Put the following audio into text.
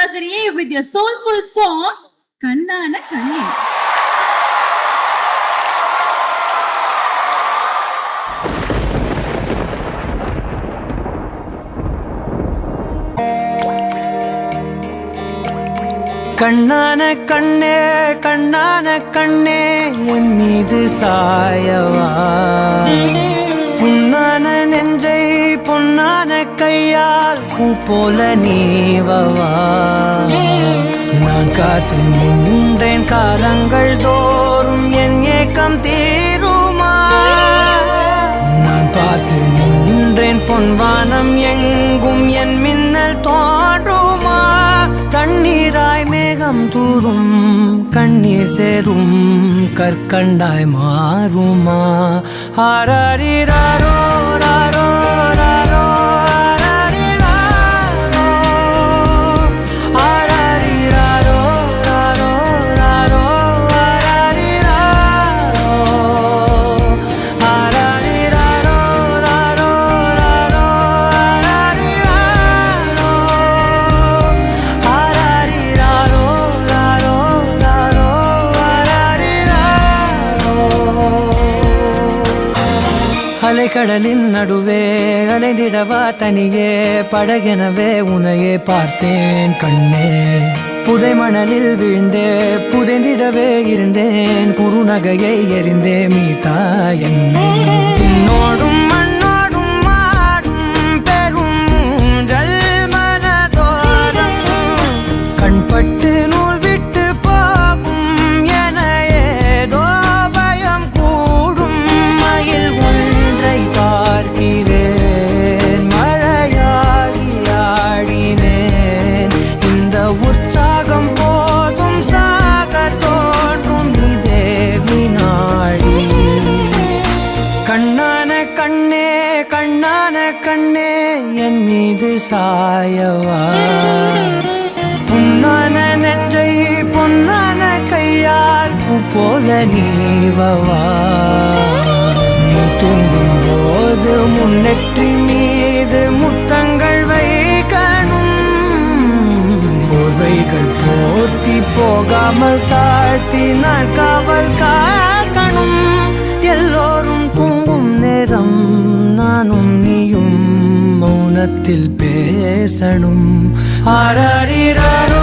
anniversary with your soulful song, Kannana Kanne. கண்ணான கண்ணே கண்ணான கண்ணே என் மீது சாயவா, புண்ணான நெஞ்சை பொன்னான கையால் பூ போல நீவவா. நான் காத்து நின்றேன் காலங்கள் தோறும் என் ஏக்கம் தீருமா. நான் பார்த்து நின்றேன் பொன்வானம் எங்கும் என் மின்னல் தோன்றுமா. தண்ணீராய் மேகம் தூரும் கண்ணீர் சேரும் கற்கண்டாய் மாறுமா. ஆராரிராரோ ராரோ ராரோ ஆராரிராரோ ராரோ ராரோ ஆராரிராரோ ராரோ ராரோ அலைக்கடலின் நடுவே அலைந்திடவா தனியே படகெனவே உனையே பார்த்தேன் கண்ணே. புதை மணலில் விழுந்தே புதைந்திடவே இருந்தேன் குறுநகையை எறிந்தே மீட்டா என்னை. உன்னோடும் மண்ணோடும் மாடும் பெரும் ஊஞ்சல் மனதோரம் கண்பட்டு நூல் விட்டு போகும் என ஏதோ பயம் கூடும். மயில் ஒன்றை பார்க்கிறேன் மழையாகி ஆடினேன். இந்த உற்சாகம் போதும் சாக தோன்றும் இதே வினாடி. கண்ணான கண்ணே கண்ணான கண்ணே என் மீது சாயவா, புண்ணான நெஞ்சை பொன்னான கையால் பூ போல நீவவா. நீ தூங்கும் போது முன்னெற்றி மீது முத்தங்கள் வைக்கணும். போர்வைகள் போர்த்தி போகாமல் தாழ்த்தி நான் காவல் காக்கணும். எல்லோரும் தூங்கும் நேரம் நானும் நீயும் மௌனத்தில் பேசணும். ஆராரிராரோ